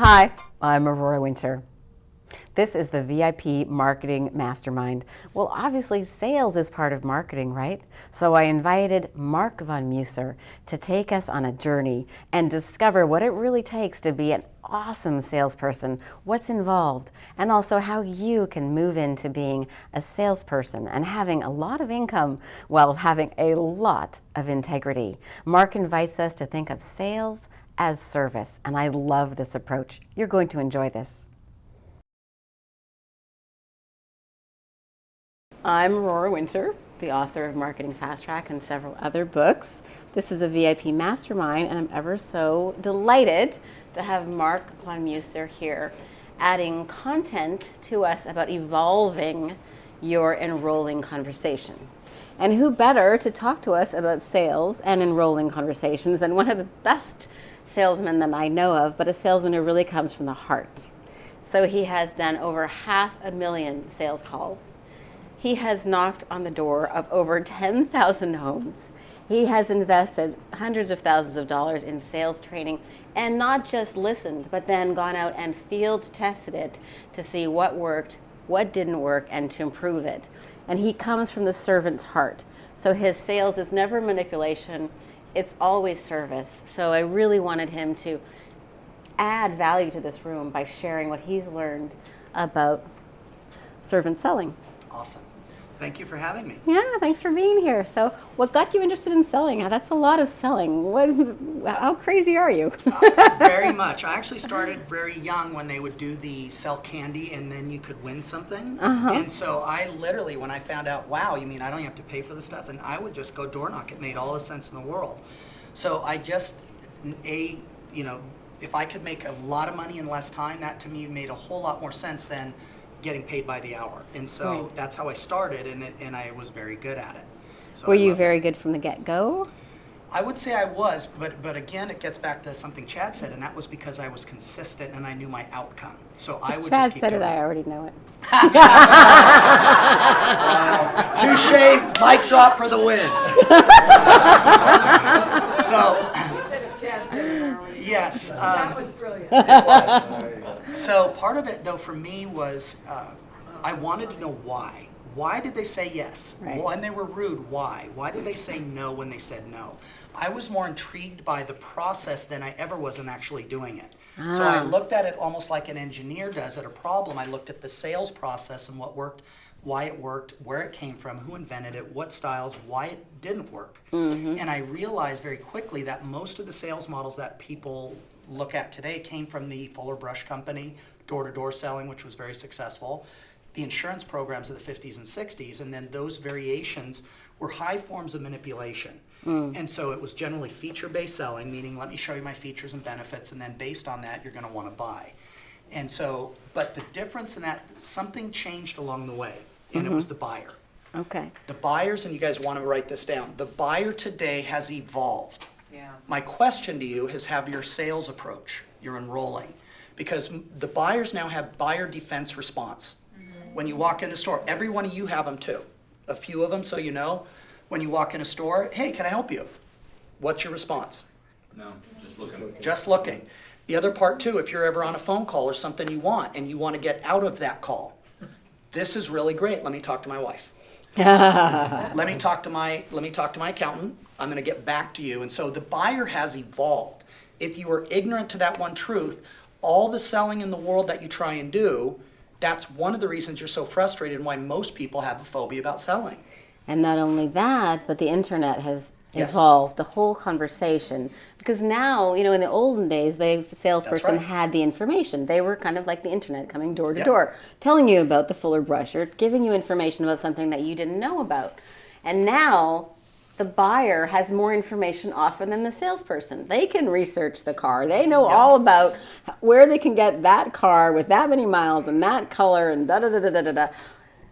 Hi, I'm Aurora Winter. This is the VIP Marketing Mastermind. Well, obviously sales is part of marketing, right? So I invited Marc VonMusser to take us on a journey and discover what it really takes to be an awesome salesperson, what's involved, and also how you can move into being a salesperson and having a lot of income while having a lot of integrity. Marc invites us to think of sales as service, and I love this approach. You're going to enjoy this. I'm Aurora Winter, the author of Marketing Fast Track and several other books. This is a VIP Mastermind, and I'm ever so delighted to have Marc VonMusser here, adding content to us about evolving your enrolling conversation. And who better to talk to us about sales and enrolling conversations than one of the best salesmen that I know of, but a salesman who really comes from the heart. So he has done over 500,000 sales calls. He has knocked on the door of over 10,000 homes. He has invested hundreds of thousands of dollars in sales training and not just listened, but then gone out and field tested it to see what worked, what didn't work, and to improve it. And he comes from the servant's heart. So his sales is never manipulation, it's always service. So I really wanted him to add value to this room by sharing what he's learned about servant selling. Awesome. Thank you for having me. Yeah, thanks for being here. So what got you interested in selling? That's a lot of selling. How crazy are you? Very much. I actually started very young when they would do the sell candy and then you could win something. And so I literally, when I found out, wow, you mean I don't have to pay for the stuff? And I would just go door knock. It made all the sense in the world. So I just, if I could make a lot of money in less time, that to me made a whole lot more sense than getting paid by the hour. And so that's how I started, and I was very good at it. So Were you very good from the get-go? I would say I was, but again, it gets back to something Chad said, and that was because I was consistent and I knew my outcome. So I would Chad just keep said doing it, I already know it. Touche, mic drop for the win. So, yes. That was brilliant. It was. So part of it, though, for me was I wanted to know why. Why did they say yes? Right. When they were rude, why? Why did they say no when they said no? I was more intrigued by the process than I ever was in actually doing it. So I looked at it almost like an engineer does at a problem. I looked at the sales process and what worked, why it worked, where it came from, who invented it, what styles, why it didn't work. And I realized very quickly that most of the sales models that people look at today came from the Fuller Brush Company, door-to-door selling, which was very successful, the insurance programs of the 50s and 60s, and then those variations were high forms of manipulation. And so it was generally feature-based selling, meaning let me show you my features and benefits, and then based on that, you're going to want to buy. And so, but the difference in that, something changed along the way, and it was the buyer. Okay. The buyers, and you guys want to write this down, the buyer today has evolved. Yeah. My question to you is have your sales approach, your enrolling, because the buyers now have buyer defense response. When you walk in a store, every one of you have them too. A few of them, so you know, when you walk in a store, hey, can I help you? What's your response? No, just looking. Just looking. The other part too, if you're ever on a phone call or something you want and you want to get out of that call, this is really great. Let me talk to my wife. Let me talk to my accountant. I'm going to get back to you. And so the buyer has evolved. If you are ignorant to that one truth, all the selling in the world that you try and do, that's one of the reasons you're so frustrated and why most people have a phobia about selling. And not only that, but the internet has Yes. evolved the whole conversation. Because now, in the olden days, the salesperson right. had the information. They were kind of like the internet, coming door to Yep. door, telling you about the Fuller Brush or giving you information about something that you didn't know about. And now, the buyer has more information often than the salesperson. They can research the car. They know all about where they can get that car with that many miles and that color and da-da-da-da-da-da.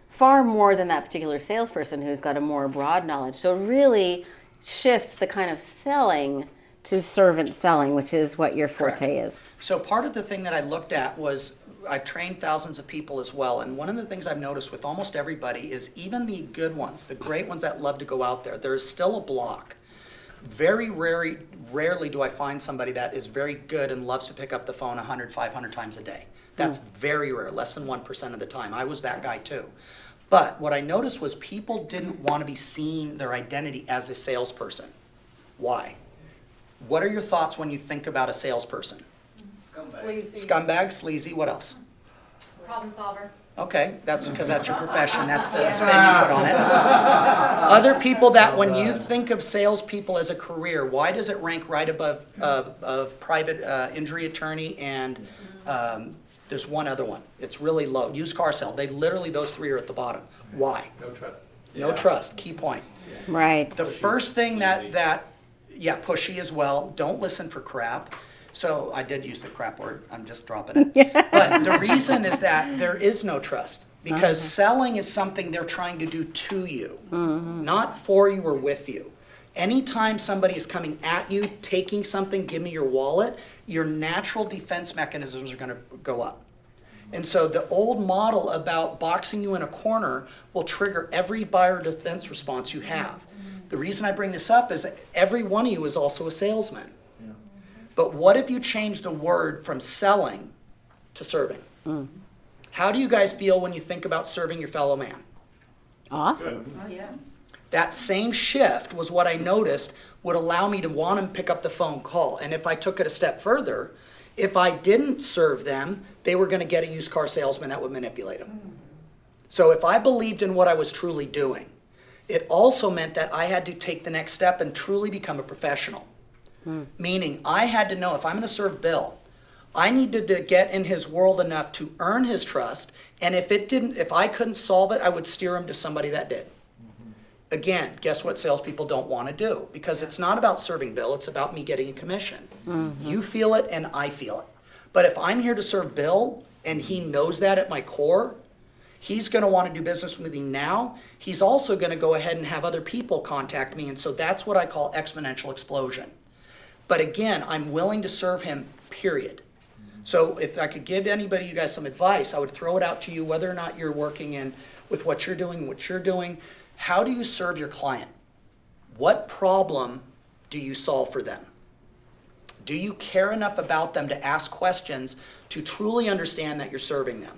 Far more than that particular salesperson who's got a more broad knowledge. So it really shifts the kind of selling to servant selling, which is what your forte is. So part of the thing that I looked at was I've trained thousands of people as well, and one of the things I've noticed with almost everybody is even the good ones, the great ones that love to go out there, there is still a block. Very rarely do I find somebody that is very good and loves to pick up the phone 100, 500 times a day. That's very rare, less than 1% of the time. I was that guy too. But what I noticed was people didn't want to be seen their identity as a salesperson. Why? What are your thoughts when you think about a salesperson? Scumbag, sleazy, what else? Problem solver. Okay, that's because that's your profession. That's the spin you put on it. Other people that when you think of salespeople as a career, why does it rank right above of private injury attorney and there's one other one. It's really low. Used car sale. They literally, those three are at the bottom. Why? No trust. No trust. Key point. Right. The first thing that pushy as well. Don't listen for crap. So I did use the crap word. I'm just dropping it. But the reason is that there is no trust because selling is something they're trying to do to you, not for you or with you. Anytime somebody is coming at you, taking something, give me your wallet, your natural defense mechanisms are going to go up. And so the old model about boxing you in a corner will trigger every buyer defense response you have. The reason I bring this up is that every one of you is also a salesman. But what if you change the word from selling to serving? How do you guys feel when you think about serving your fellow man? Awesome. Oh, yeah. That same shift was what I noticed would allow me to want to pick up the phone call. And if I took it a step further, if I didn't serve them, they were going to get a used car salesman that would manipulate them. So if I believed in what I was truly doing, it also meant that I had to take the next step and truly become a professional. Meaning I had to know if I'm going to serve Bill, I needed to get in his world enough to earn his trust. And if I couldn't solve it, I would steer him to somebody that did. Again, guess what salespeople don't want to do? Because it's not about serving Bill, it's about me getting a commission. You feel it and I feel it. But if I'm here to serve Bill and he knows that at my core, he's going to want to do business with me now. He's also going to go ahead and have other people contact me. And so that's what I call exponential explosion. But again, I'm willing to serve him, period. So if I could give anybody, you guys, some advice, I would throw it out to you, whether or not you're working in with what you're doing. How do you serve your client? What problem do you solve for them? Do you care enough about them to ask questions to truly understand that you're serving them?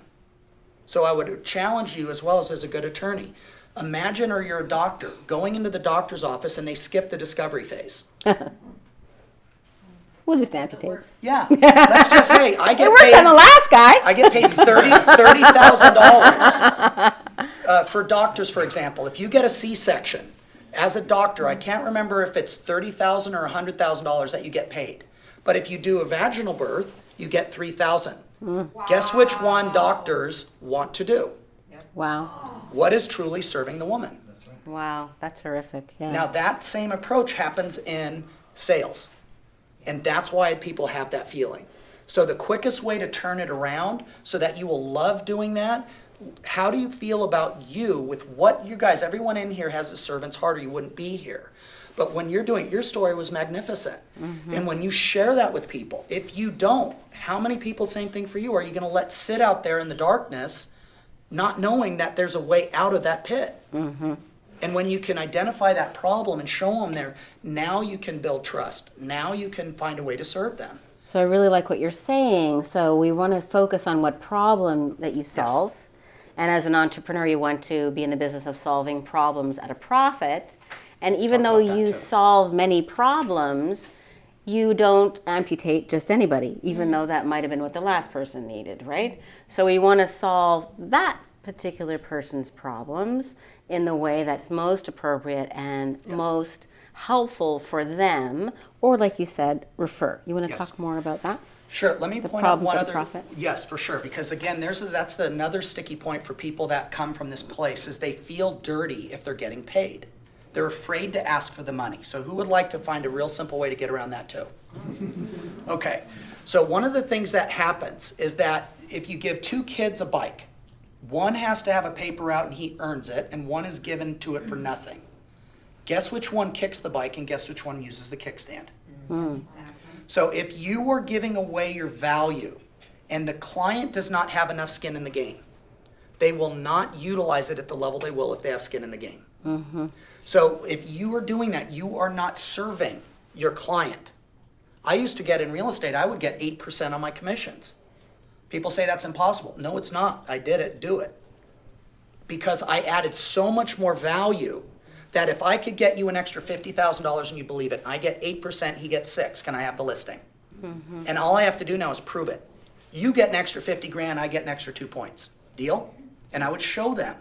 So I would challenge you as well as a good attorney. Imagine, or you're a doctor, going into the doctor's office and they skip the discovery phase. We'll just amputate. Yeah, let's just, hey, I get It worked paid. on the last guy. I get paid $30,000 for doctors, for example. If you get a C-section, as a doctor, I can't remember if it's $30,000 or $100,000 that you get paid. But if you do a vaginal birth, you get $3,000. Guess which one doctors want to do? Wow. What is truly serving the woman? Wow. That's horrific. Yeah. Now that same approach happens in sales. And that's why people have that feeling. So the quickest way to turn it around so that you will love doing that, how do you feel about you with what you guys, everyone in here has a servant's heart or you wouldn't be here. But when you're doing, your story was magnificent. And when you share that with people, if you don't, how many people, same thing for you, are you going to let sit out there in the darkness not knowing that there's a way out of that pit? And when you can identify that problem and show them there, now you can build trust. Now you can find a way to serve them. So I really like what you're saying. So we want to focus on what problem that you solve. Yes. And as an entrepreneur, you want to be in the business of solving problems at a profit. And even though you solve many problems, you don't amputate just anybody, even though that might have been what the last person needed, right? So we want to solve that particular person's problems in the way that's most appropriate and most helpful for them, or like you said, refer. You want to talk more about that? Sure. Let me point out one other. Profit? Yes, for sure. Because again, that's another sticky point for people that come from this place is they feel dirty if they're getting paid. They're afraid to ask for the money. So who would like to find a real simple way to get around that too? Okay. So one of the things that happens is that if you give two kids a bike, one has to have a paper route and he earns it, and one is given to it for nothing. Guess which one kicks the bike and guess which one uses the kickstand? So if you were giving away your value and the client does not have enough skin in the game, they will not utilize it at the level they will if they have skin in the game. So if you are doing that, you are not serving your client. I used to get in real estate, I would get 8% on my commissions. People say that's impossible. No, it's not. I did it. Do it. Because I added so much more value that if I could get you an extra $50,000 and you believe it, I get 8%, he gets 6. Can I have the listing? Mm-hmm. And all I have to do now is prove it. You get an extra 50 grand, I get an extra 2 points. Deal? And I would show them.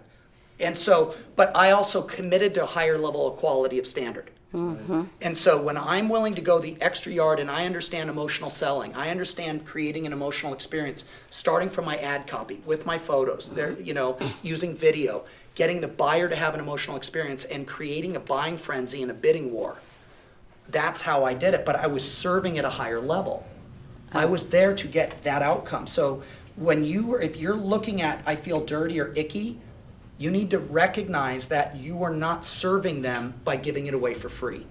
And so, but I also committed to a higher level of quality of standard. Mm-hmm. And so when I'm willing to go the extra yard and I understand emotional selling, I understand creating an emotional experience, starting from my ad copy with my photos, there, you know, using video, getting the buyer to have an emotional experience and creating a buying frenzy and a bidding war. That's how I did it, but I was serving at a higher level. I was there to get that outcome. So when if you're looking at, I feel dirty or icky, you need to recognize that you are not serving them by giving it away for free.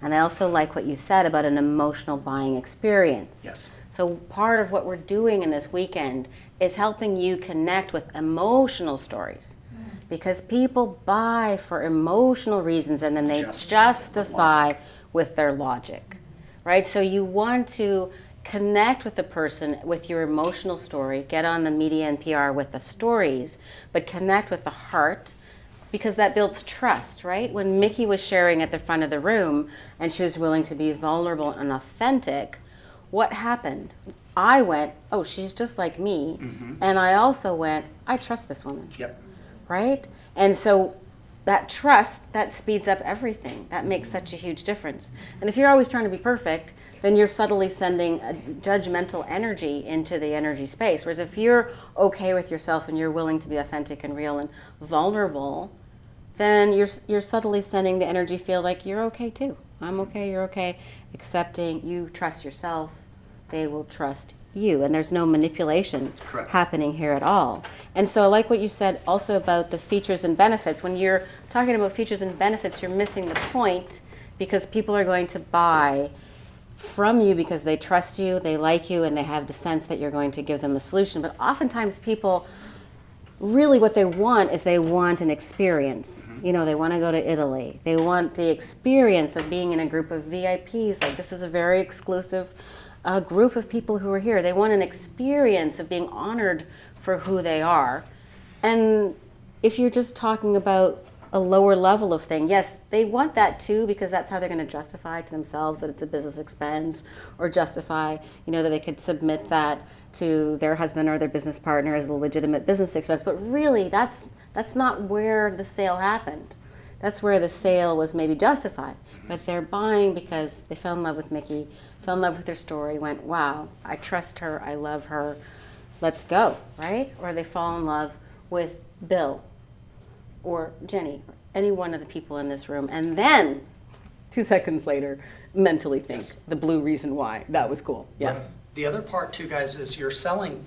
And I also like what you said about an emotional buying experience. Yes. So part of what we're doing in this weekend is helping you connect with emotional stories. Because people buy for emotional reasons and then they justify with their logic, right? So you want to connect with the person with your emotional story, get on the media and PR with the stories, but connect with the heart, because that builds trust, right? When Mickey was sharing at the front of the room and she was willing to be vulnerable and authentic, what happened? I went, oh, she's just like me. Mm-hmm. And I also went, I trust this woman. Yep. Right? And so that trust, that speeds up everything. That makes such a huge difference. And if you're always trying to be perfect, then you're subtly sending a judgmental energy into the energy space. Whereas if you're okay with yourself and you're willing to be authentic and real and vulnerable, then you're subtly sending the energy field like you're okay too. I'm okay, you're okay. Accepting, you trust yourself, they will trust you. And there's no manipulation happening here at all. And so I like what you said also about the features and benefits. When you're talking about features and benefits, you're missing the point, because people are going to buy from you because they trust you, they like you, and they have the sense that you're going to give them a solution. But oftentimes people, really what they want is they want an experience. Mm-hmm. You know, they want to go to Italy. They want the experience of being in a group of VIPs. Like, this is a very exclusive group of people who are here. They want an experience of being honored for who they are. And if you're just talking about a lower level of thing, yes, they want that too, because that's how they're going to justify to themselves that it's a business expense, or justify, you know, that they could submit that to their husband or their business partner as a legitimate business expense. But really, that's not where the sale happened. That's where the sale was maybe justified. But they're buying because they fell in love with Mickey, fell in love with their story, went, wow, I trust her, I love her, let's go, right? Or they fall in love with Bill or Jenny, or any one of the people in this room, and then 2 seconds later, mentally think the blue reason why. That was cool. Yeah. The other part too, guys, is you're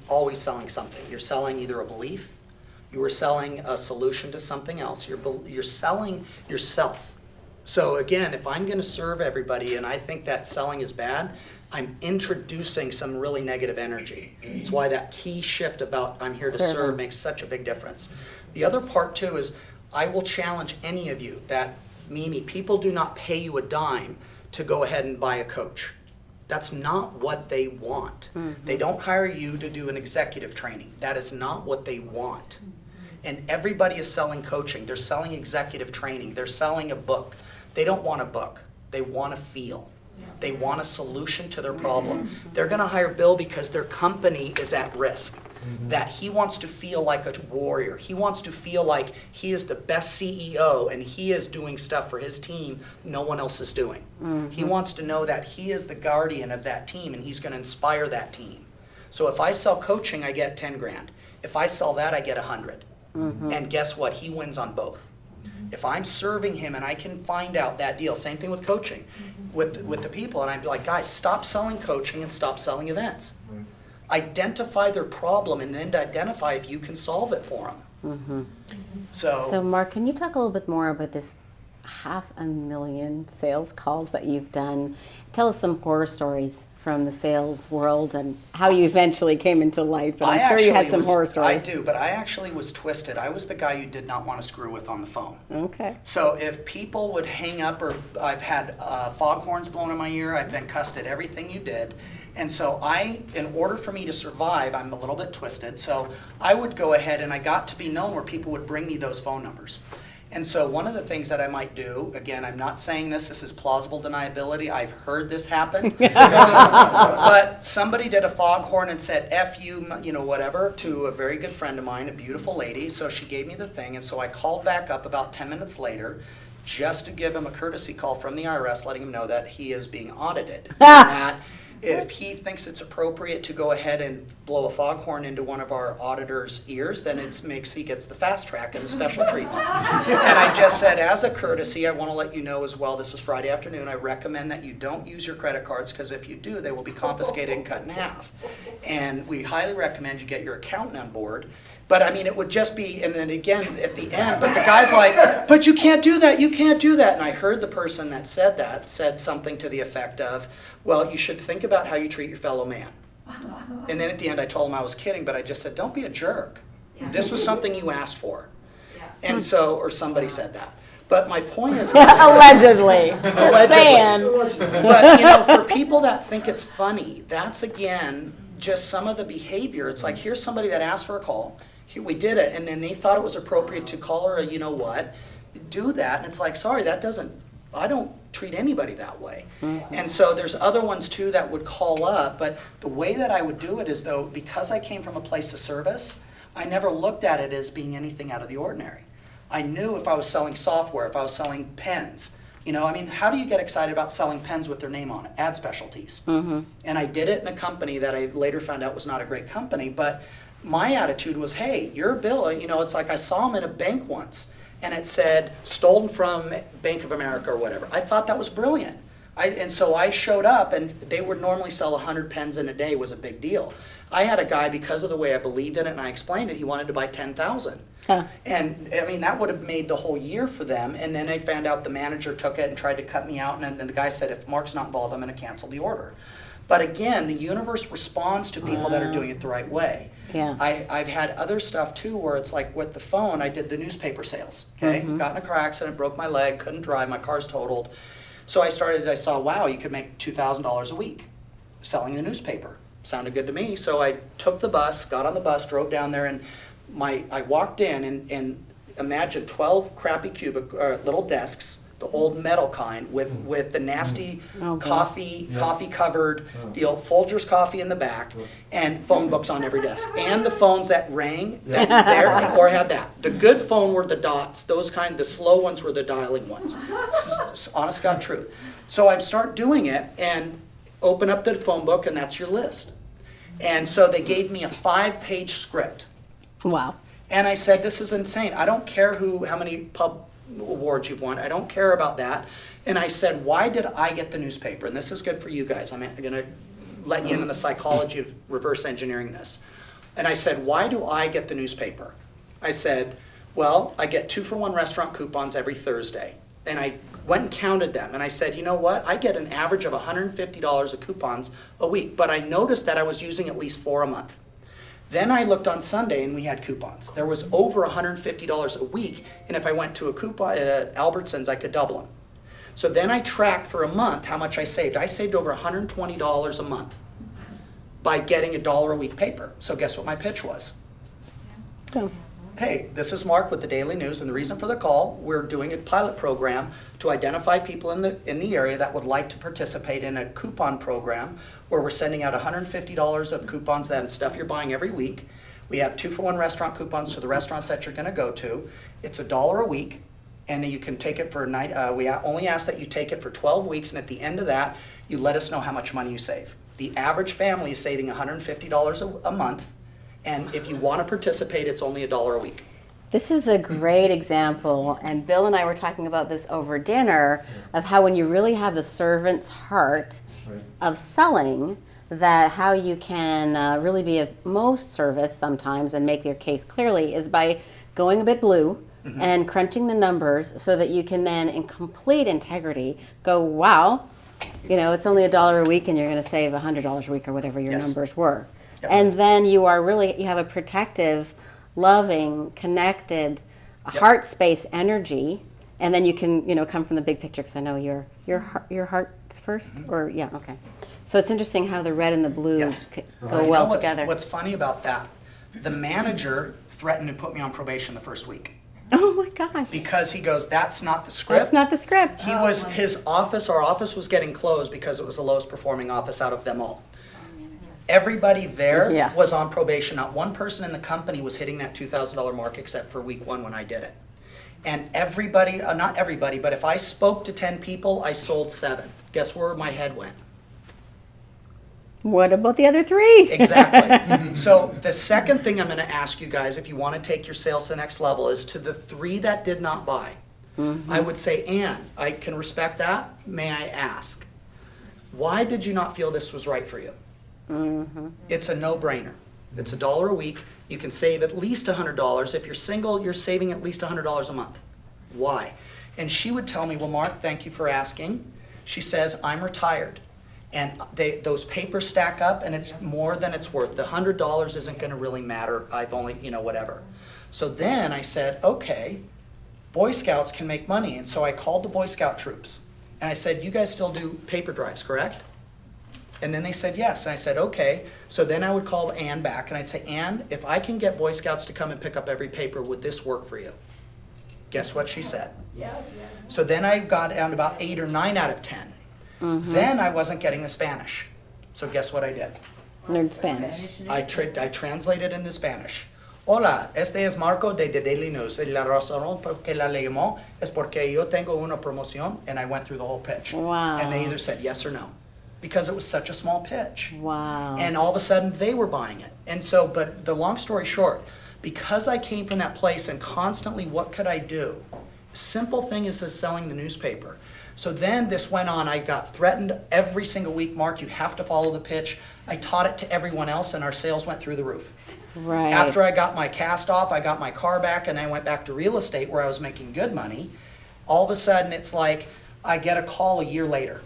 always selling something. You're selling either a belief, you are selling a solution to something else, you're selling yourself. So again, if I'm going to serve everybody and I think that selling is bad, I'm introducing some really negative energy. It's why that key shift about I'm here to serve makes such a big difference. The other part too is I will challenge any of you that, Mimi, people do not pay you a dime to go ahead and buy a coach. That's not what they want. Mm-hmm. They don't hire you to do an executive training. That is not what they want. And everybody is selling coaching. They're selling executive training. They're selling a book. They don't want a book. They want to feel. They want a solution to their problem. They're going to hire Bill because their company is at risk. That he wants to feel like a warrior. He wants to feel like he is the best CEO and he is doing stuff for his team no one else is doing. Mm-hmm. He wants to know that he is the guardian of that team and he's going to inspire that team. So if I sell coaching, I get 10 grand. If I sell that, I get 100. Mm-hmm. And guess what? He wins on both. If I'm serving him and I can find out that deal, same thing with coaching, with the people, and I'd be like, guys, stop selling coaching and stop selling events. Mm-hmm. Identify their problem and then identify if you can solve it for them. Mm-hmm. So Marc, can you talk a little bit more about this 500,000 sales calls that you've done. Tell us some horror stories from the sales world and how you eventually came into light. But I'm sure you had some horror stories. I do, but I actually was twisted. I was the guy you did not want to screw with on the phone. Okay. So if people would hang up, or I've had foghorns blown in my ear, I've been cussed at everything you did. And so in order for me to survive, I'm a little bit twisted. So I would go ahead and I got to be known where people would bring me those phone numbers. And so one of the things that I might do, again, I'm not saying this is plausible deniability. I've heard this happen. But somebody did a foghorn and said, F you, you know, whatever, to a very good friend of mine, a beautiful lady. So she gave me the thing. And so I called back up about 10 minutes later just to give him a courtesy call from the IRS, letting him know that he is being audited. And that if he thinks it's appropriate to go ahead and blow a foghorn into one of our auditors' ears, then he gets the fast track and the special treatment. And I just said, as a courtesy, I want to let you know as well, this was Friday afternoon, I recommend that you don't use your credit cards, because if you do, they will be confiscated and cut in half. And we highly recommend you get your accountant on board. But I mean, it would just be, and then again at the end, but the guy's like, but you can't do that, you can't do that. And I heard the person that said something to the effect of, well, you should think about how you treat your fellow man. And then at the end I told him I was kidding, but I just said, don't be a jerk. This was something you asked for. And so, or somebody said that. But my point is, Allegedly. But you know, for people that think it's funny, that's again just some of the behavior. It's like, here's somebody that asked for a call. Here, we did it, and then they thought it was appropriate to call her a you know what, do that, and it's like, sorry, I don't treat anybody that way. And so there's other ones too that would call up, but the way that I would do it is, though, because I came from a place of service, I never looked at it as being anything out of the ordinary. I knew if I was selling software, if I was selling pens, you know, I mean, how do you get excited about selling pens with their name on it? Ad specialties. And I did it in a company that I later found out was not a great company, but my attitude was, hey, your bill, you know, it's like I saw him in a bank once, and it said, stolen from Bank of America or whatever. I thought that was brilliant. And so I showed up, and they would normally sell 100 pens in a day, was a big deal. I had a guy, because of the way I believed in it and I explained it, he wanted to buy 10,000. And I mean, that would have made the whole year for them. And then I found out the manager took it and tried to cut me out. And then the guy said, if Mark's not involved, I'm going to cancel the order. But again, the universe responds to people that are doing it the right way. I've had other stuff too, where it's like with the phone, I did the newspaper sales. Okay, got in a car accident, broke my leg, couldn't drive, my car's totaled. So I saw, wow, you could make $2,000 a week selling the newspaper. Sounded good to me. So I took the bus, got on the bus, drove down there, and I walked in and imagine 12 crappy little desks, the old metal kind with the nasty coffee covered, the old Folgers coffee in the back, and phone books on every desk, and the phones that rang or had that. The good phone were the dots, the slow ones were the dialing ones. It's honest God truth. So I'd start doing it and open up the phone book, and that's your list. And so they gave me a 5-page script. Wow. And I said, this is insane. I don't care how many pub awards you've won. I don't care about that. And I said, why did I get the newspaper? And this is good for you guys. I'm going to let you in on the psychology of reverse engineering this. And I said, why do I get the newspaper? I said, well, I get 2-for-1 restaurant coupons every Thursday. And I went and counted them, and I said, you know what? I get an average of $150 of coupons a week, but I noticed that I was using at least 4 a month. Then I looked on Sunday, and we had coupons. There was over $150 a week, and if I went to a coupon at Albertsons, I could double them. So then I tracked for a month how much I saved. I saved over $120 a month by getting $1 a week paper. So guess what my pitch was? Hey, this is Mark with the Daily News, and the reason for the call, we're doing a pilot program to identify people in the area that would like to participate in a coupon program where we're sending out $150 of coupons, that stuff you're buying every week. We have 2-for-1 restaurant coupons to the restaurants that you're going to go to. It's $1 a week, and you can take it for a night. We only ask that you take it for 12 weeks, and at the end of that, you let us know how much money you save. The average family is saving $150 a month. And if you want to participate, it's only $1 a week. This is a great example, and Bill and I were talking about this over dinner, of how when you really have the servant's heart of selling, that how you can really be of most service sometimes and make your case clearly is by going a bit blue, and crunching the numbers so that you can then, in complete integrity, go, wow, it's only $1 a week and you're going to save $100 a week or whatever your numbers were. Yep. And then you have a protective, loving, connected, heart space energy. And then you can, come from the big picture, because I know your heart's first, or okay. So it's interesting how the red and the blues go well together. What's funny about that? The manager threatened to put me on probation the first week. Oh my gosh! Because he goes, that's not the script. That's not the script. Our office was getting closed because it was the lowest performing office out of them all. Everybody there was on probation. Not one person in the company was hitting that $2,000 mark except for week 1 when I did it. And everybody, not everybody, but if I spoke to 10 people, I sold 7. Guess where my head went? What about the other 3? Exactly. So the second thing I'm going to ask you guys, if you want to take your sales to the next level, is to the 3 that did not buy. I would say, Anne, I can respect that. May I ask, why did you not feel this was right for you? It's a no-brainer. It's $1 a week. You can save at least $100. If you're single, you're saving at least $100 a month. Why? And she would tell me, well, Mark, thank you for asking. She says, I'm retired. And those papers stack up, and it's more than it's worth. The $100 isn't going to really matter. I've only, whatever. So then I said, okay, Boy Scouts can make money. And so I called the Boy Scout troops. And I said, you guys still do paper drives, correct? And then they said yes. And I said, okay. So then I would call Ann back, and I'd say, Ann, if I can get Boy Scouts to come and pick up every paper, would this work for you? Guess what she said? Yes. So then I got down to about 8 or 9 out of 10. Then I wasn't getting the Spanish. So guess what I did? Learned Spanish. I translated into Spanish. Hola, este es Marco de The Daily News. La razón por que la leemos es porque yo tengo una promoción. And I went through the whole pitch. Wow. And they either said yes or no, because it was such a small pitch. Wow. And all of a sudden they were buying it. And so, but the long story short, because I came from that place and constantly, what could I do? Simple thing is just selling the newspaper. So then this went on. I got threatened every single week. Mark, you have to follow the pitch. I taught it to everyone else, and our sales went through the roof. Right. After I got my cast off, I got my car back, and I went back to real estate where I was making good money. All of a sudden, it's like I get a call a year later.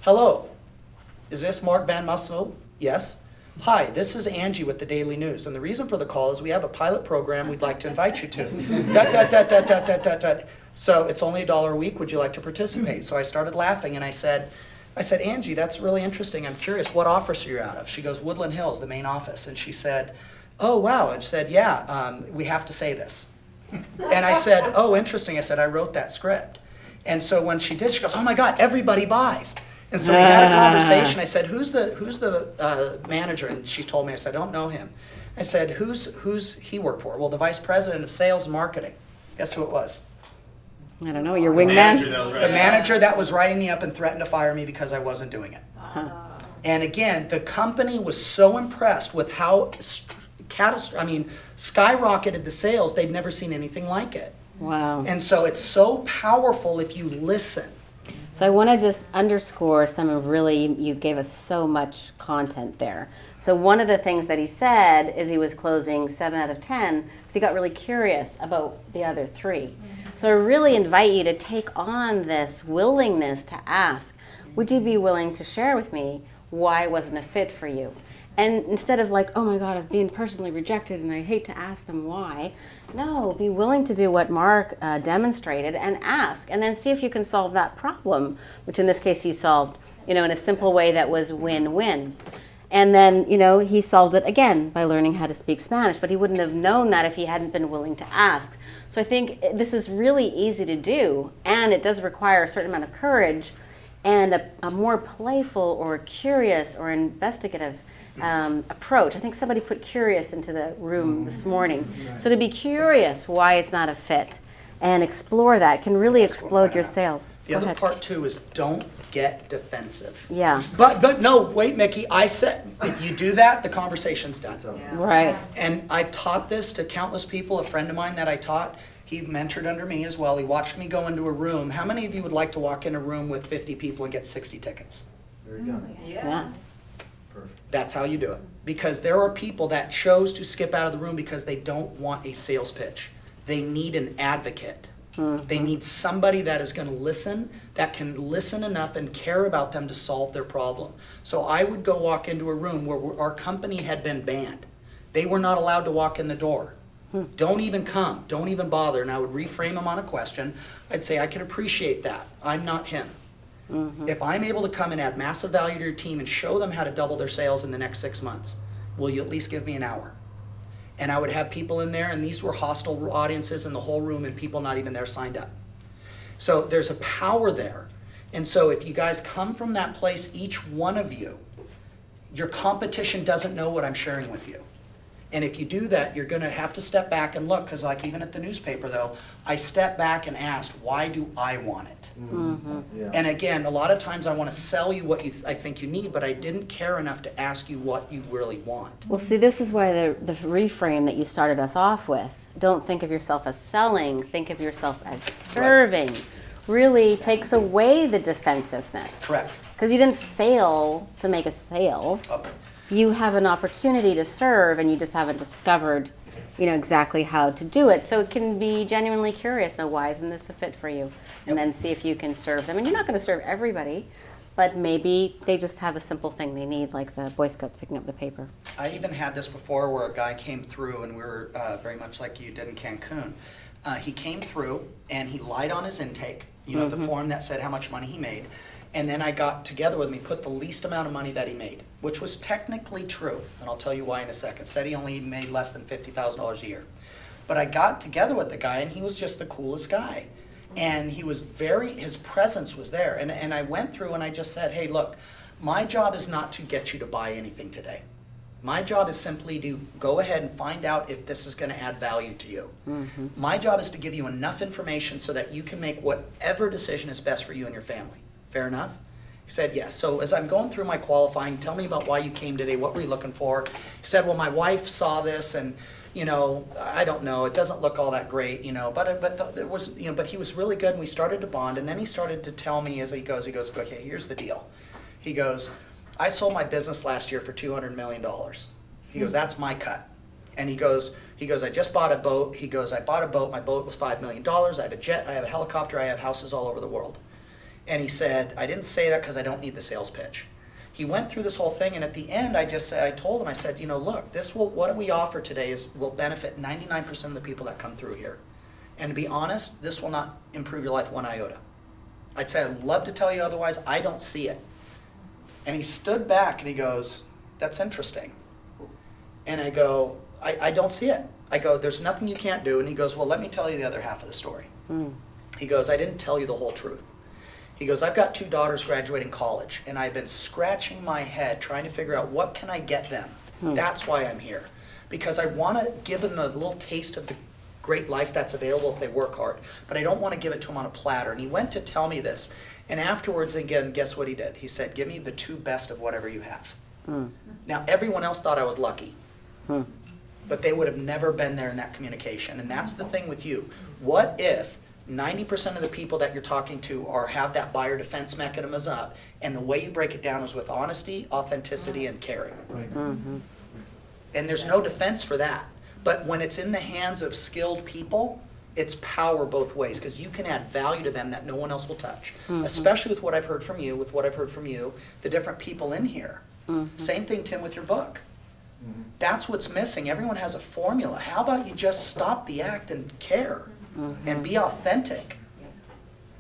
Hello, is this Marc VonMusser? Yes. Hi, this is Angie with the Daily News, and the reason for the call is we have a pilot program we'd like to invite you to. So it's only $1 a week. Would you like to participate? So I started laughing, and I said, Angie, that's really interesting. I'm curious, what office are you out of? She goes, Woodland Hills, the main office. And she said, oh, wow. And she said, yeah, we have to say this. And I said, oh, interesting. I said, I wrote that script. And so when she did, she goes, oh my God, everybody buys. And so we had a conversation. I said, who's the manager? And she told me. I said, I don't know him. I said, who's he work for? Well, the vice president of sales and marketing. Guess who it was? I don't know, your wingman? The manager that was writing me up and threatened to fire me because I wasn't doing it. And again, the company was so impressed with how skyrocketed the sales. They'd never seen anything like it. Wow. And so it's so powerful if you listen. So I want to just underscore some of you gave us so much content there. So one of the things that he said is he was closing 7 out of 10, but he got really curious about the other 3. So I really invite you to take on this willingness to ask, would you be willing to share with me why it wasn't a fit for you? And instead of like, oh my God, I'm being personally rejected and I hate to ask them why, no, be willing to do what Mark demonstrated and ask, and then see if you can solve that problem, which in this case he solved, in a simple way that was win-win. And then, he solved it again by learning how to speak Spanish, but he wouldn't have known that if he hadn't been willing to ask. So I think this is really easy to do, and it does require a certain amount of courage and a more playful or curious or investigative approach. I think somebody put curious into the room this morning. So to be curious why it's not a fit and explore that can really explode your sales. The other part too is don't get defensive. Yeah. But no, wait, Mickey, I said if you do that, the conversation's done. Right. And I've taught this to countless people. A friend of mine that I taught, he mentored under me as well. He watched me go into a room. How many of you would like to walk in a room with 50 people and get 60 tickets? There you go. Yeah. That's how you do it. Because there are people that chose to skip out of the room because they don't want a sales pitch. They need an advocate. They need somebody that is going to listen, that can listen enough and care about them to solve their problem. So I would go walk into a room where our company had been banned. They were not allowed to walk in the door. Don't even come, don't even bother. And I would reframe them on a question. I'd say, I can appreciate that. I'm not him. If I'm able to come and add massive value to your team and show them how to double their sales in the next 6 months, will you at least give me an hour? And I would have people in there, and these were hostile audiences in the whole room, and people not even there signed up. So there's a power there. And so if you guys come from that place, each one of you, your competition doesn't know what I'm sharing with you. And if you do that, you're going to have to step back and look, because like even at the newspaper though, I stepped back and asked, why do I want it? Yeah. And again, a lot of times I want to sell you what I think you need, but I didn't care enough to ask you what you really want. Well, see, this is why the reframe that you started us off with, don't think of yourself as selling, think of yourself as serving, really takes away the defensiveness. Correct. Because you didn't fail to make a sale. Oh, You have an opportunity to serve, and you just haven't discovered, exactly how to do it. So it can be genuinely curious. Now, why isn't this a fit for you? And then see if you can serve them. And you're not going to serve everybody, but maybe they just have a simple thing they need, like the Boy Scouts picking up the paper. I even had this before where a guy came through, and we were very much like you did in Cancun. He came through and he lied on his intake, the form that said how much money he made. And then I got together with him, he put the least amount of money that he made, which was technically true. And I'll tell you why in a second. Said he only made less than $50,000 a year. But I got together with the guy, and he was just the coolest guy. And he was his presence was there. And I went through and I just said, hey, look, my job is not to get you to buy anything today. My job is simply to go ahead and find out if this is going to add value to you. My job is to give you enough information so that you can make whatever decision is best for you and your family. Fair enough? He said, yes. So as I'm going through my qualifying, tell me about why you came today, what were you looking for? He said, well, my wife saw this, and I don't know, it doesn't look all that great, but there was, but he was really good, and we started to bond. And then he started to tell me as he goes, okay, here's the deal. He goes, I sold my business last year for $200 million. He goes, that's my cut. And he goes, I just bought a boat. He goes, I bought a boat. My boat was $5 million. I have a jet. I have a helicopter. I have houses all over the world. And he said, I didn't say that because I don't need the sales pitch. He went through this whole thing, and at the end, I told him, I said, look, what we offer today will benefit 99% of the people that come through here. And to be honest, this will not improve your life one iota. I'd say, I'd love to tell you otherwise, I don't see it. And he stood back and he goes, that's interesting. And I go, I don't see it. I go, there's nothing you can't do. And he goes, well, let me tell you the other half of the story. He goes, I didn't tell you the whole truth. He goes, I've got 2 daughters graduating college, and I've been scratching my head trying to figure out what can I get them. That's why I'm here. Because I want to give them a little taste of the great life that's available if they work hard. But I don't want to give it to them on a platter. And he went to tell me this. And afterwards, again, guess what he did? He said, give me the 2 best of whatever you have. Now, everyone else thought I was lucky. But they would have never been there in that communication. And that's the thing with you. What if 90% of the people that you're talking to have that buyer defense mechanism up, and the way you break it down is with honesty, authenticity, and caring. And there's no defense for that. But when it's in the hands of skilled people, it's power both ways, because you can add value to them that no one else will touch. Especially with what I've heard from you, the different people in here. Same thing, Tim, with your book. That's what's missing. Everyone has a formula. How about you just stop the act and care? And be authentic.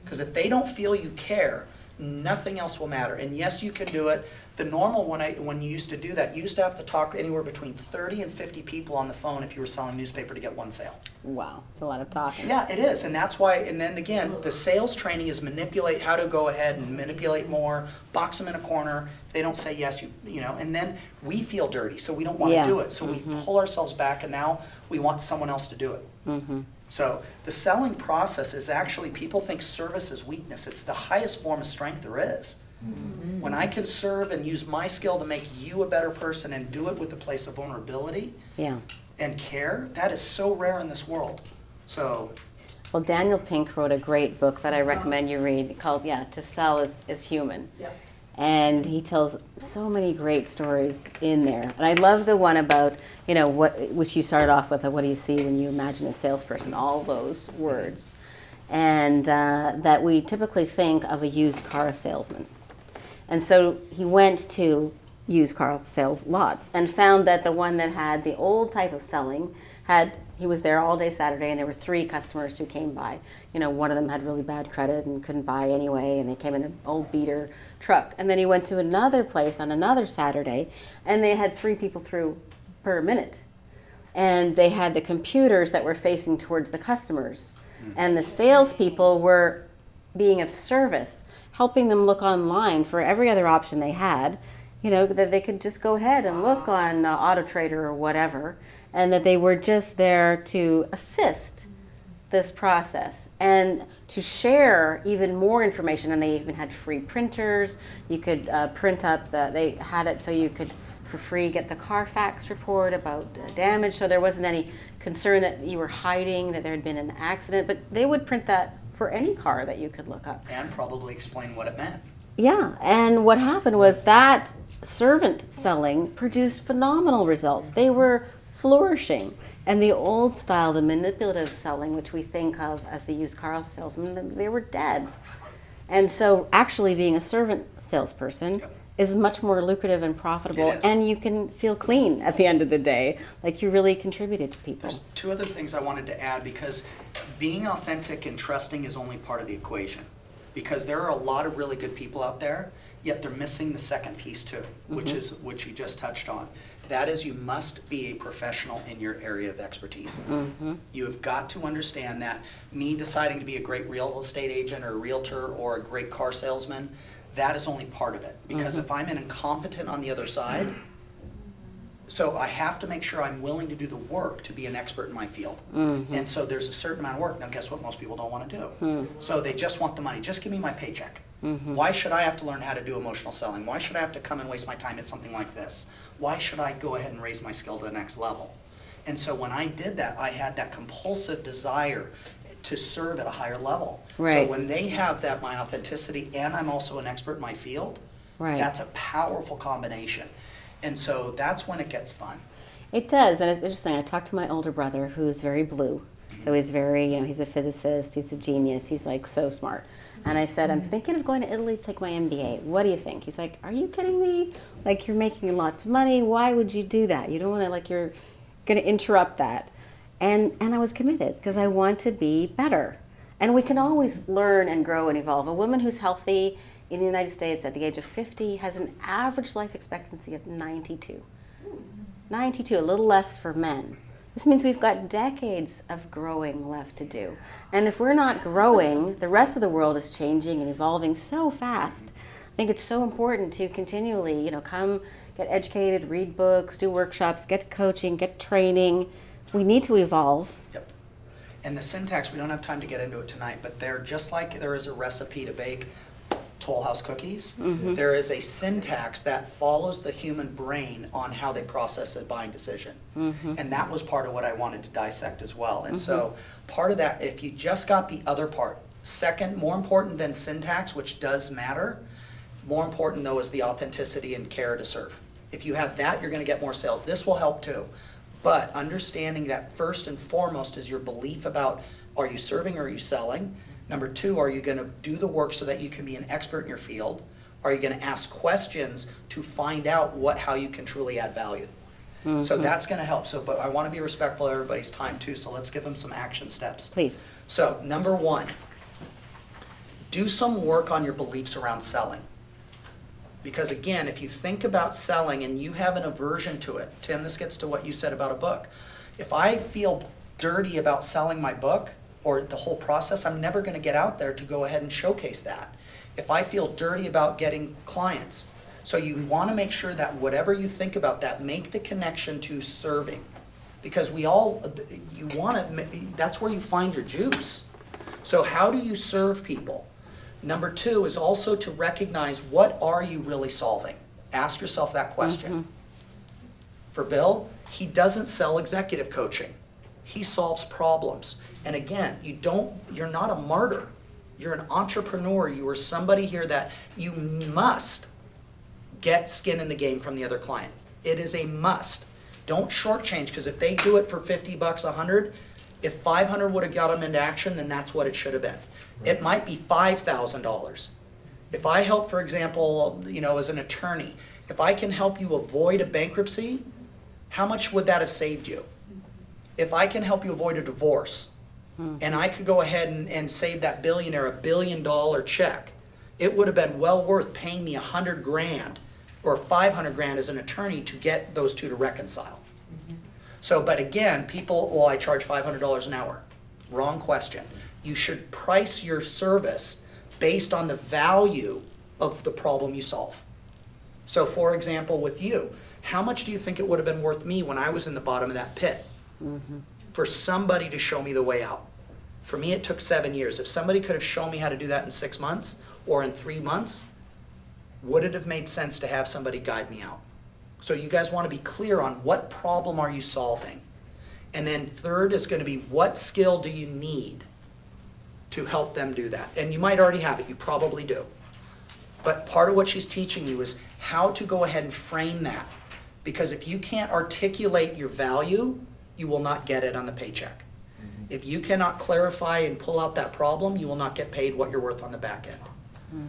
Because if they don't feel you care, nothing else will matter. And yes, you can do it. The normal, when you used to do that, you used to have to talk anywhere between 30 and 50 people on the phone if you were selling newspaper to get 1 sale. Wow, it's a lot of talking. Yeah, it is. And that's why, and then again, the sales training is manipulate how to go ahead and manipulate more, box them in a corner. If they don't say yes, and then we feel dirty, so we don't want to do it. So we pull ourselves back, and now we want someone else to do it. So the selling process is actually, people think service is weakness. It's the highest form of strength there is. When I can serve and use my skill to make you a better person and do it with a place of vulnerability and care, that is so rare in this world. So, well, Daniel Pink wrote a great book that I recommend you read called, To Sell is Human. And he tells so many great stories in there. And I love the one about, which you started off with, what do you see when you imagine a salesperson, all those words. And that we typically think of a used car salesman. And so he went to used car sales lots and found that the one that had the old type of selling he was there all day Saturday, and there were 3 customers who came by. One of them had really bad credit and couldn't buy anyway, and they came in an old beater truck. And then he went to another place on another Saturday, and they had 3 people through per minute. And they had the computers that were facing towards the customers. And the salespeople were being of service, helping them look online for every other option they had, that they could just go ahead and look on Auto Trader or whatever, and that they were just there to assist this process and to share even more information. And they even had free printers. You could print up they had it so you could for free get the Carfax report about damage, so there wasn't any concern that you were hiding that there had been an accident, but they would print that for any car that you could look up. And probably explain what it meant. Yeah, and what happened was that servant selling produced phenomenal results. They were flourishing. And the old style, the manipulative selling, which we think of as the used car salesman, they were dead. And so actually being a servant salesperson is much more lucrative and profitable, and you can feel clean at the end of the day, like you really contributed to people. There's 2 other things I wanted to add, because being authentic and trusting is only part of the equation. Because there are a lot of really good people out there, yet they're missing the second piece too, which you just touched on. That is, you must be a professional in your area of expertise. You have got to understand that me deciding to be a great real estate agent or a realtor or a great car salesman, that is only part of it. Because if I'm an incompetent on the other side, so I have to make sure I'm willing to do the work to be an expert in my field. And so there's a certain amount of work. Now guess what most people don't want to do? So they just want the money. Just give me my paycheck. Why should I have to learn how to do emotional selling? Why should I have to come and waste my time at something like this? Why should I go ahead and raise my skill to the next level? And so when I did that, I had that compulsive desire to serve at a higher level. Right. So when they have that, my authenticity, and I'm also an expert in my field, that's a powerful combination. And so that's when it gets fun. It does, and it's interesting. I talked to my older brother, who's very blue. So he's very, he's a physicist, he's a genius, he's like so smart. And I said, I'm thinking of going to Italy to take my MBA. What do you think? He's like, are you kidding me? Like, you're making lots of money. Why would you do that? You don't want to, like, you're going to interrupt that. And I was committed because I want to be better. And we can always learn and grow and evolve. A woman who's healthy in the United States at the age of 50 has an average life expectancy of 92. 92, a little less for men. This means we've got decades of growing left to do. And if we're not growing, the rest of the world is changing and evolving so fast. I think it's so important to continually, come get educated, read books, do workshops, get coaching, get training. We need to evolve. Yep. And the syntax, we don't have time to get into it tonight, but they're just like there is a recipe to bake Toll House cookies. There is a syntax that follows the human brain on how they process a buying decision. And that was part of what I wanted to dissect as well. And so part of that, if you just got the other part, second, more important than syntax, which does matter, more important though is the authenticity and care to serve. If you have that, you're going to get more sales. This will help too. But understanding that first and foremost is your belief about, are you serving or are you selling? Number 2, are you going to do the work so that you can be an expert in your field? Are you going to ask questions to find out how you can truly add value? So that's going to help. So, but I want to be respectful of everybody's time too, so let's give them some action steps. Please. So, number 1, do some work on your beliefs around selling. Because again, if you think about selling and you have an aversion to it, Tim, this gets to what you said about a book. If I feel dirty about selling my book, or the whole process, I'm never going to get out there to go ahead and showcase that. If I feel dirty about getting clients, so you want to make sure that whatever you think about that, make the connection to serving. Because that's where you find your juice. So how do you serve people? Number 2 is also to recognize, what are you really solving? Ask yourself that question. For Bill, he doesn't sell executive coaching. He solves problems. And again, you're not a martyr. You're an entrepreneur. You are somebody here that you must get skin in the game from the other client. It is a must. Don't shortchange, because if they do it for 50 bucks, 100, if 500 would have got them into action, then that's what it should have been. It might be $5,000. If I help, for example, as an attorney, if I can help you avoid a bankruptcy, how much would that have saved you? If I can help you avoid a divorce, and I could go ahead and save that billionaire $1 billion check, it would have been well worth paying me $100,000 or $500,000 as an attorney to get those two to reconcile. So, but again, people, well, I charge $500 an hour. Wrong question. You should price your service based on the value of the problem you solve. So for example, with you, how much do you think it would have been worth me when I was in the bottom of that pit? For somebody to show me the way out. For me, it took 7 years. If somebody could have shown me how to do that in 6 months or in 3 months, would it have made sense to have somebody guide me out? So you guys want to be clear on what problem are you solving? And then third is going to be, what skill do you need to help them do that? And you might already have it, you probably do. But part of what she's teaching you is how to go ahead and frame that. Because if you can't articulate your value, you will not get it on the paycheck. If you cannot clarify and pull out that problem, you will not get paid what you're worth on the back end.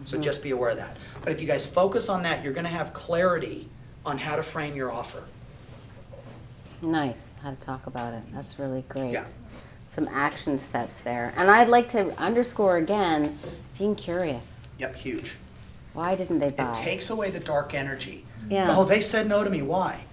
So just be aware of that. But if you guys focus on that, you're going to have clarity on how to frame your offer. Nice, how to talk about it. That's really great. Yeah. Some action steps there. And I'd like to underscore again, being curious. Yep, huge. Why didn't they buy? It takes away the dark energy. Yeah. Oh, they said no to me, why?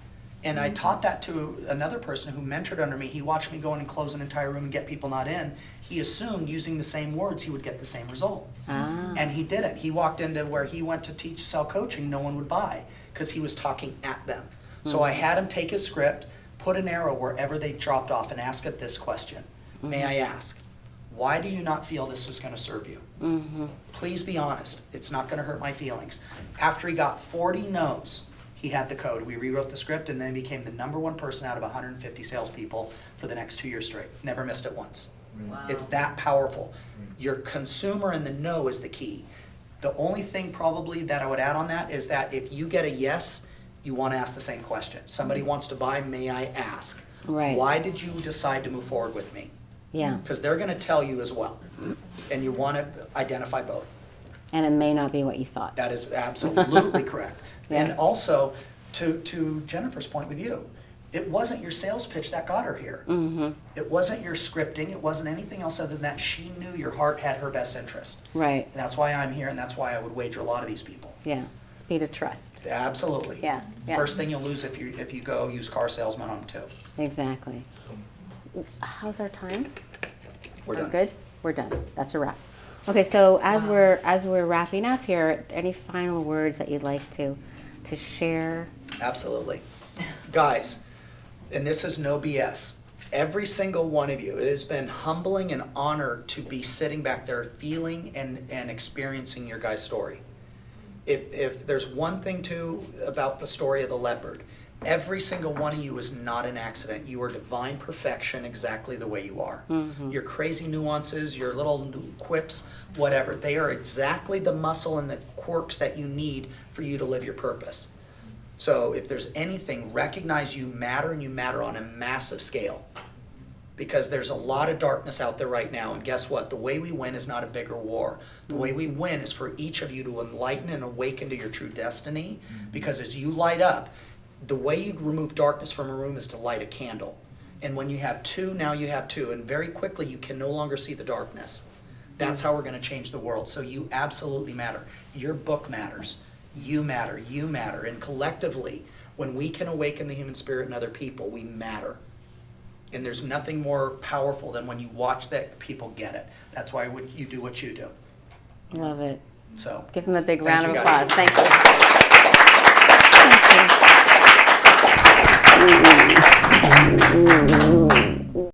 And I taught that to another person who mentored under me. He watched me go in and close an entire room and get people not in. He assumed using the same words he would get the same result. And he didn't. He walked into where he went to teach sell coaching, no one would buy because he was talking at them. So I had him take his script, put an arrow wherever they dropped off and ask it this question. May I ask, why do you not feel this is going to serve you? Please be honest. It's not going to hurt my feelings. After he got 40 no's, he had the code. We rewrote the script and then became the #1 person out of 150 salespeople for the next 2 years straight. Never missed it once. Wow. It's that powerful. Your consumer and the no is the key. The only thing probably that I would add on that is that if you get a yes, you want to ask the same question. Somebody wants to buy, may I ask? Right. Why did you decide to move forward with me? Yeah. Because they're going to tell you as well. And you want to identify both. And it may not be what you thought. That is absolutely correct. Yeah. And also, to Jennifer's point with you, it wasn't your sales pitch that got her here. It wasn't your scripting. It wasn't anything else other than that she knew your heart had her best interest. Right. And that's why I'm here, and that's why I would wager a lot of these people. Yeah. Speed of trust. Absolutely. Yeah, yeah. First thing you'll lose if you go use car salesman on them too. Exactly. How's our time? We're done. Good? We're done. That's a wrap. Okay, so as we're wrapping up here, any final words that you'd like to share? Absolutely. Guys, and this is no BS. Every single one of you, it has been humbling and honored to be sitting back there feeling and experiencing your guys' story. If there's one thing too about the story of the leopard, every single one of you is not an accident. You are divine perfection exactly the way you are. Your crazy nuances, your little quips, whatever, they are exactly the muscle and the quirks that you need for you to live your purpose. So if there's anything, recognize you matter, and you matter on a massive scale. Because there's a lot of darkness out there right now, and guess what? The way we win is not a bigger war. The way we win is for each of you to enlighten and awaken to your true destiny, because as you light up, the way you remove darkness from a room is to light a candle. And when you have two, now you have two, and very quickly you can no longer see the darkness. That's how we're going to change the world. So you absolutely matter. Your book matters. You matter. You matter. And collectively, when we can awaken the human spirit in other people, we matter. And there's nothing more powerful than when you watch that people get it. That's why you do what you do. Love it. So Give them a big thank round you, of guys. applause. Thank you. Thank you.